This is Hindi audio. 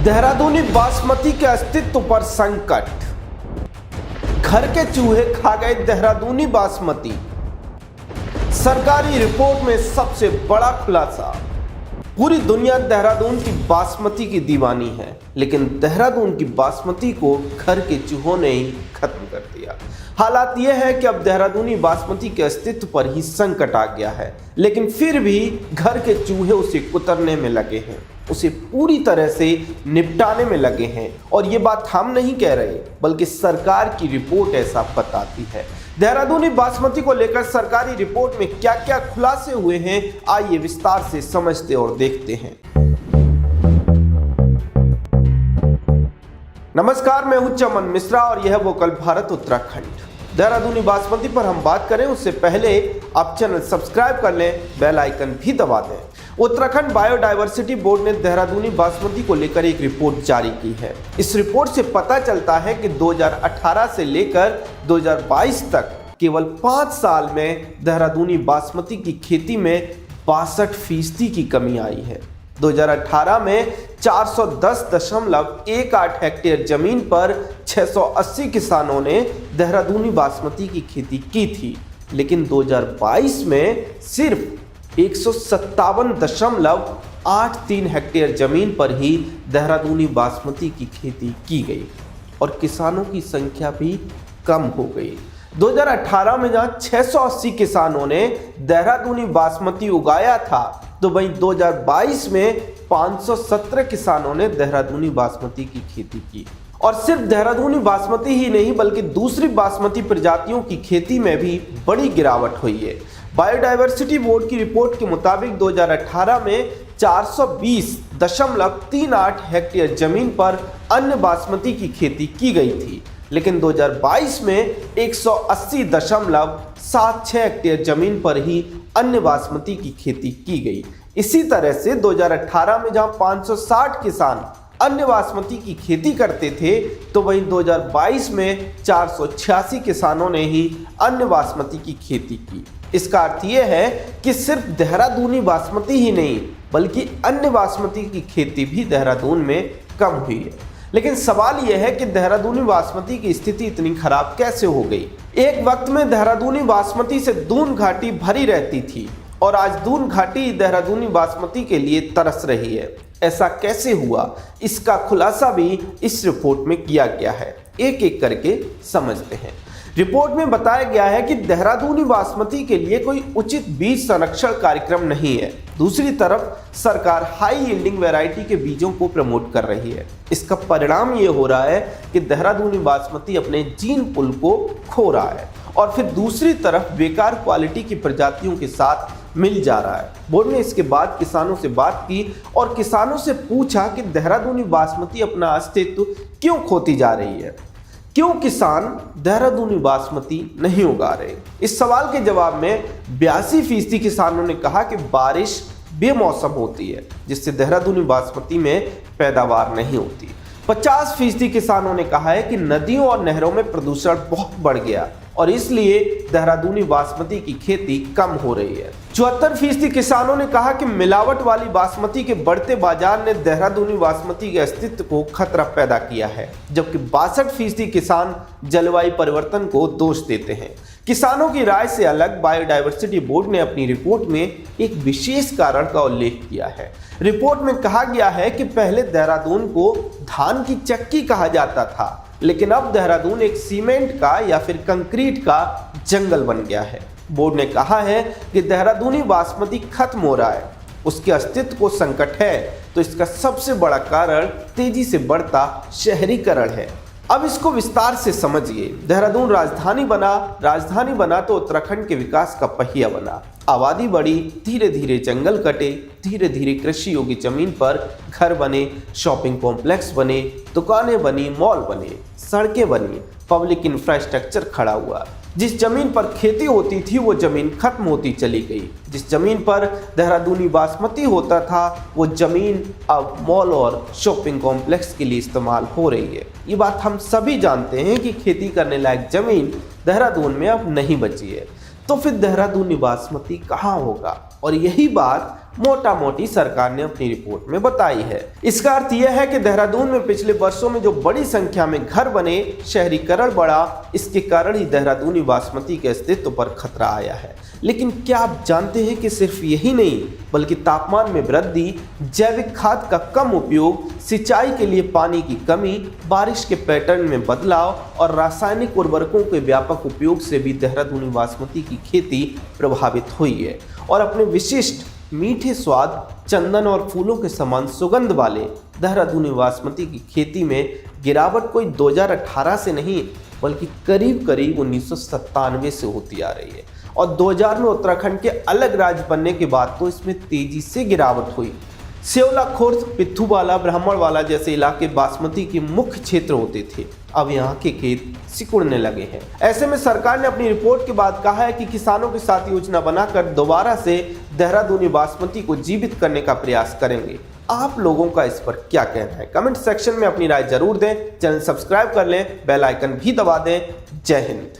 देहरादूनी बासमती के अस्तित्व पर संकट। घर के चूहे खा गए देहरादूनी बासमती। सरकारी रिपोर्ट में सबसे बड़ा खुलासा। पूरी दुनिया देहरादून की बासमती की दीवानी है, लेकिन देहरादून की बासमती को घर के चूहों ने ही खत्म कर दिया। हालात यह है कि अब देहरादूनी बासमती के अस्तित्व पर ही संकट आ गया है, लेकिन फिर भी घर के चूहे उसे कुतरने में लगे हैं, उसे पूरी तरह से निपटाने में लगे हैं। और ये बात हम नहीं कह रहे, बल्कि सरकार की रिपोर्ट ऐसा बताती है। देहरादूनी बासमती को लेकर सरकारी रिपोर्ट में क्या क्या खुलासे हुए हैं, आइए विस्तार से समझते और देखते हैं। नमस्कार, मैं हूं चमन मिश्रा और यह वोकल भारत उत्तराखंड। देहरादूनी बासमती पर हम बात करें उससे पहले आप चैनल सब्सक्राइब कर लें, बेल आइकन भी दबा दें। उत्तराखंड बायोडायवर्सिटी बोर्ड ने देहरादूनी बासमती को लेकर एक रिपोर्ट जारी की है। इस रिपोर्ट से पता चलता है कि 2018 से लेकर 2022 तक केवल 5 साल में देहरादूनी बासमती की खेती में 62% की कमी आई है। 2018 में 410.18 हेक्टेयर जमीन पर 680 किसानों ने देहरादूनी बासमती की खेती की थी, लेकिन 2022 में सिर्फ 157.83 हेक्टेयर जमीन पर ही देहरादूनी बासमती की खेती की गई और किसानों की संख्या भी कम हो गई। 2018 में जहां 680 किसानों ने देहरादूनी बासमती उगाया था, तो वहीं 2022 में 517 किसानों ने देहरादूनी बासमती की खेती की। और सिर्फ देहरादूनी बासमती ही नहीं, बल्कि दूसरी बासमती प्रजातियों की खेती में भी बड़ी गिरावट हुई है। बायोडायवर्सिटी बोर्ड की रिपोर्ट के मुताबिक 2018 में 420.38 हेक्टेयर जमीन पर अन्य बासमती की खेती की गई थी, लेकिन 2022 में 180.76 हेक्टेयर जमीन पर ही अन्य बासमती की खेती की गई। इसी तरह से 2018 में जहां 560 किसान अन्य बासमती की खेती करते थे, तो वहीं 2022 में 486 किसानों ने ही अन्य बासमती की खेती की। इसका अर्थ यह है कि सिर्फ देहरादूनी बासमती ही नहीं, बल्कि अन्य बासमती की खेती भी देहरादून में कम हुई है। लेकिन सवाल यह है कि देहरादूनी बासमती की स्थिति इतनी खराब कैसे हो गई। एक वक्त में देहरादूनी बासमती से दून घाटी भरी रहती थी और आज दून घाटी देहरादूनी बासमती के लिए तरस रही है। ऐसा कैसे हुआ, इसका खुलासा भी इस रिपोर्ट में किया गया है। एक एक करके समझते हैं। रिपोर्ट में बताया गया है कि देहरादूनी बासमती के लिए कोई उचित बीज संरक्षण कार्यक्रम नहीं है। दूसरी तरफ सरकार हाई यील्डिंग वैरायटी के बीजों को प्रमोट कर रही है। इसका परिणाम ये हो रहा है कि देहरादूनी बासमती अपने जीन पूल को खो रहा है और फिर दूसरी तरफ बेकार क्वालिटी की प्रजातियों के साथ मिल जा रहा है। बोर्ड ने इसके बाद किसानों से बात की और किसानों से पूछा कि देहरादूनी बासमती अपना अस्तित्व क्यों खोती जा रही है, क्यों किसान देहरादूनी बासमती नहीं उगा रहे। इस सवाल के जवाब में 82% किसानों ने कहा कि बारिश बेमौसम होती है, जिससे देहरादूनी बासमती में पैदावार नहीं होती। 50% किसानों ने कहा है कि नदियों और नहरों में प्रदूषण बहुत बढ़ गया और इसलिए देहरादूनी बासमती की खेती कम हो रही है। 74% किसानों ने कहा कि मिलावट वाली बासमती के बढ़ते बाजार ने देहरादूनी बासमती के अस्तित्व को खतरा पैदा किया है, जबकि 62% किसान जलवायु परिवर्तन को दोष देते हैं। किसानों की राय से अलग बायोडायवर्सिटी बोर्ड ने अपनी रिपोर्ट में एक विशेष कारण का उल्लेख किया है। रिपोर्ट में कहा गया है कि पहले देहरादून को धान की चक्की कहा जाता था, लेकिन अब देहरादून एक सीमेंट का या फिर कंक्रीट का जंगल बन गया है। बोर्ड ने कहा है कि देहरादूनी बासमती खत्म हो रहा है, उसके अस्तित्व को संकट है, तो इसका सबसे बड़ा कारण तेजी से बढ़ता शहरीकरण है। अब इसको विस्तार से समझिए। देहरादून राजधानी बना तो उत्तराखंड के विकास का पहिया बना। आबादी बढ़ी, धीरे धीरे जंगल कटे, धीरे धीरे कृषि योग्य जमीन पर घर बने, शॉपिंग कॉम्प्लेक्स बने, दुकानें बनी, मॉल बने, सड़कें बनी, पब्लिक इंफ्रास्ट्रक्चर खड़ा हुआ। जिस जमीन पर खेती होती थी वो जमीन खत्म होती चली गई। जिस जमीन पर देहरादूनी बासमती होता था वो जमीन अब मॉल और शॉपिंग कॉम्प्लेक्स के लिए इस्तेमाल हो रही है। ये बात हम सभी जानते हैं कि खेती करने लायक जमीन देहरादून में अब नहीं बची है। तो फिर देहरादूनी बासमती कहाँ होगा? और यही बात मोटा मोटी सरकार ने अपनी रिपोर्ट में बताई है। इसका अर्थ यह है कि देहरादून में पिछले वर्षों में जो बड़ी संख्या में घर बने, शहरीकरण बढ़ा, इसके कारण ही देहरादूनी बासमती के अस्तित्व पर खतरा आया है। लेकिन क्या आप जानते हैं कि सिर्फ यही नहीं बल्कि तापमान में वृद्धि, जैविक खाद का कम उपयोग, सिंचाई के लिए पानी की कमी, बारिश के पैटर्न में बदलाव और रासायनिक उर्वरकों के व्यापक उपयोग से भी देहरादूनी बासमती की खेती प्रभावित हुई है। और अपने विशिष्ट मीठे स्वाद, चंदन और फूलों के समान सुगंध वाले देहरादूनी बासमती की खेती में गिरावट कोई 2018 से नहीं बल्कि करीब 1997 से होती आ रही है। और 2000 में उत्तराखंड के अलग राज्य बनने के बाद तो इसमें तेजी से गिरावट हुई। सेवला, खुर्द, पिथूवाला, ब्राह्मणवाला जैसे इलाके बासमती के मुख्य क्षेत्र होते थे, अब यहाँ के खेत सिकुड़ने लगे हैं। ऐसे में सरकार ने अपनी रिपोर्ट के बाद कहा है कि किसानों के साथ योजना बनाकर दोबारा से देहरादूनी बासमती को जीवित करने का प्रयास करेंगे। आप लोगों का इस पर क्या कहना है? कमेंट सेक्शन में अपनी राय जरूर दें। चैनल सब्सक्राइब कर लें, बेल आइकन भी दबा दें। जय हिंद।